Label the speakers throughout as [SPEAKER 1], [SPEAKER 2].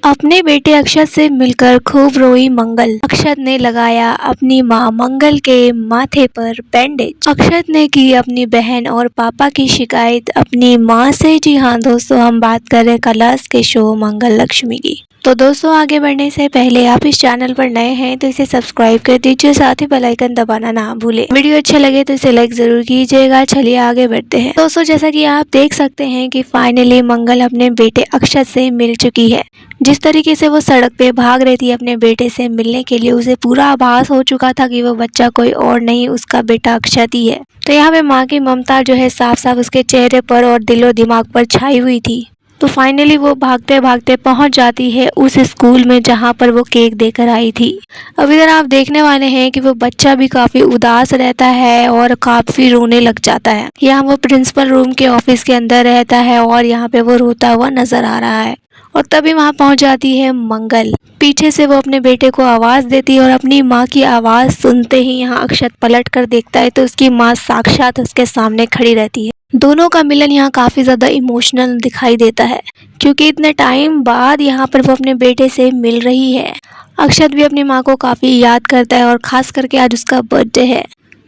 [SPEAKER 1] अपने बेटे अक्षत से मिलकर खूब रोई मंगल। अक्षत ने लगाया अपनी मां मंगल के माथे पर बैंडेज। अक्षत ने की अपनी बहन और पापा की शिकायत अपनी मां से। जी हाँ दोस्तों, हम बात कर रहे हैं कलर्स के शो मंगल लक्ष्मी की। तो दोस्तों, आगे बढ़ने से पहले आप इस चैनल पर नए हैं तो इसे सब्सक्राइब कर दीजिए, साथ ही बेल आइकन दबाना ना भूलें। वीडियो अच्छा लगे तो इसे लाइक जरूर कीजिएगा। चलिए आगे बढ़ते हैं दोस्तों। जैसा कि आप देख सकते हैं कि फाइनली मंगल अपने बेटे अक्षत से मिल चुकी है। जिस तरीके से वो सड़क पे भाग रही थी अपने बेटे से मिलने के लिए, उसे पूरा आभास हो चुका था कि वो बच्चा कोई और नहीं, उसका बेटा अक्षत ही है। तो यहाँ पे माँ की ममता जो है साफ साफ उसके चेहरे पर और दिलो दिमाग पर छाई हुई थी। तो फाइनली वो भागते भागते पहुंच जाती है उस स्कूल में जहां पर वो केक देकर आई थी। अब इधर आप देखने वाले हैं कि वो बच्चा भी काफी उदास रहता है और काफी रोने लग जाता है। यहाँ वो प्रिंसिपल रूम के ऑफिस के अंदर रहता है और यहाँ पे वो रोता हुआ नजर आ रहा है। और तभी वहां पहुंच जाती है मंगल। पीछे से वो अपने बेटे को आवाज देती है और अपनी माँ की आवाज सुनते ही यहाँ अक्षत पलट कर देखता है तो उसकी माँ साक्षात उसके सामने खड़ी रहती है। दोनों का मिलन यहाँ काफी ज्यादा इमोशनल दिखाई देता है, क्योंकि इतने टाइम बाद यहाँ पर वो अपने बेटे से मिल रही है। अक्षत भी अपनी माँ को काफी याद करता है और खास करके आज उसका बर्थडे है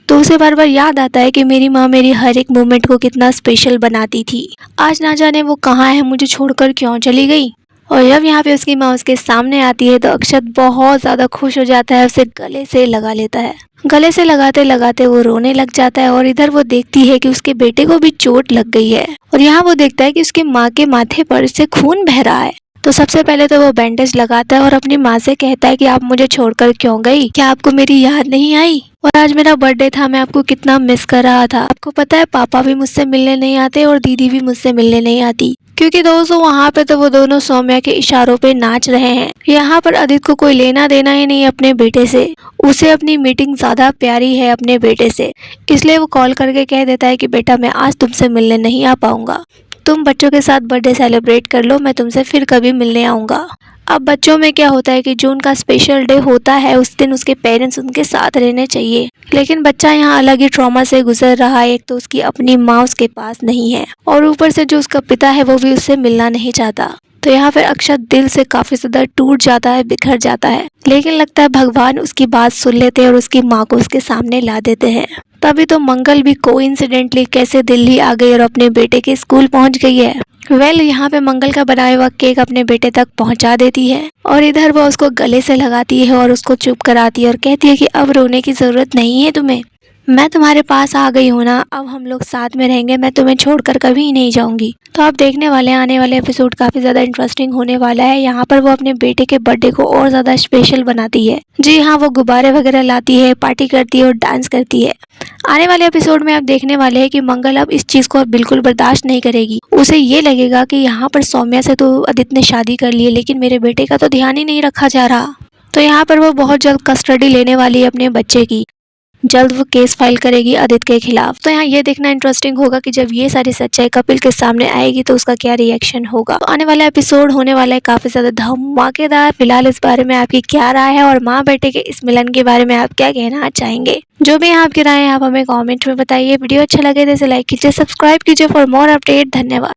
[SPEAKER 1] तो उसे बार बार याद आता है कि मेरी माँ मेरी हर एक मोमेंट को कितना स्पेशल बनाती थी। आज ना जाने वो कहाँ है, मुझे छोड़कर क्यों चली गई। और जब यहाँ पे उसकी माँ उसके सामने आती है तो अक्षत बहुत ज़्यादा खुश हो जाता है, उसे गले से लगा लेता है। गले से लगाते लगाते वो रोने लग जाता है और इधर वो देखती है कि उसके बेटे को भी चोट लग गई है। और यहाँ वो देखता है कि उसकी माँ के माथे पर से खून बह रहा है। तो सबसे पहले तो वो बैंडेज लगाता है और अपनी माँ से कहता है कि आप मुझे छोड़कर क्यों गई, क्या आपको मेरी याद नहीं आई। और आज मेरा बर्थडे था, मैं आपको कितना मिस कर रहा था। आपको पता है पापा भी मुझसे मिलने नहीं आते और दीदी भी मुझसे मिलने नहीं आती, क्योंकि दोस्तों वहाँ पे तो वो दोनों सौम्या के इशारों पे नाच रहे हैं। यहाँ पर आदित्य को कोई लेना देना ही नहीं अपने बेटे से, उसे अपनी मीटिंग ज्यादा प्यारी है अपने बेटे से, इसलिए वो कॉल करके कह देता है कि बेटा मैं आज तुमसे मिलने नहीं आ पाऊंगा, तुम बच्चों के साथ बर्थडे सेलिब्रेट कर लो, मैं तुमसे फिर कभी मिलने आऊंगा। अब बच्चों में क्या होता है कि जो उनका स्पेशल डे होता है उस दिन उसके पेरेंट्स उनके साथ रहने चाहिए, लेकिन बच्चा यहाँ अलग ही ट्रॉमा से गुजर रहा है। एक तो उसकी अपनी माँ उसके पास नहीं है और ऊपर से जो उसका पिता है वो भी उससे मिलना नहीं चाहता। तो यहाँ फिर अक्षत दिल से काफी ज्यादा टूट जाता है, बिखर जाता है, लेकिन लगता है भगवान उसकी बात सुन लेते हैं और उसकी माँ को उसके सामने ला देते हैं। तभी तो मंगल भी कोइंसिडेंटली कैसे दिल्ली आ गई और अपने बेटे के स्कूल पहुंच गई है। यहाँ पे मंगल का बनाया हुआ केक अपने बेटे तक पहुंचा देती है और इधर वो उसको गले से लगाती है और उसको चुप कराती है और कहती है कि अब रोने की जरूरत नहीं है तुम्हें, मैं तुम्हारे पास आ गई हूँ ना, अब हम लोग साथ में रहेंगे, मैं तुम्हें छोड़कर कभी नहीं जाऊंगी। तो आप देखने वाले हैं आने वाले एपिसोड काफी ज्यादा इंटरेस्टिंग होने वाला है। यहाँ पर वो अपने बेटे के बर्थडे को और ज्यादा स्पेशल बनाती है। जी हाँ, वो गुब्बारे वगैरह लाती है, पार्टी करती है और डांस करती है। आने वाले एपिसोड में आप देखने वाले हैं कि मंगल अब इस चीज को अब बिल्कुल बर्दाश्त नहीं करेगी। उसे ये लगेगा कि यहाँ पर सौम्या से तो आदित्य ने शादी कर ली है, लेकिन मेरे बेटे का तो ध्यान ही नहीं रखा जा रहा। तो यहाँ पर वो बहुत जल्द कस्टडी लेने वाली है अपने बच्चे की, जल्द वो केस फाइल करेगी आदित्य के खिलाफ। तो यहाँ ये देखना इंटरेस्टिंग होगा कि जब ये सारी सच्चाई कपिल के सामने आएगी तो उसका क्या रिएक्शन होगा। तो आने वाला एपिसोड होने वाला है काफी ज्यादा धमाकेदार। फिलहाल इस बारे में आपकी क्या राय है और माँ बेटे के इस मिलन के बारे में आप क्या कहना चाहेंगे, जो भी आपकी राय है आप हमें कॉमेंट में बताइए। वीडियो अच्छा लगे तो इसे लाइक कीजिए, सब्सक्राइब कीजिए फॉर मोर अपडेट। धन्यवाद।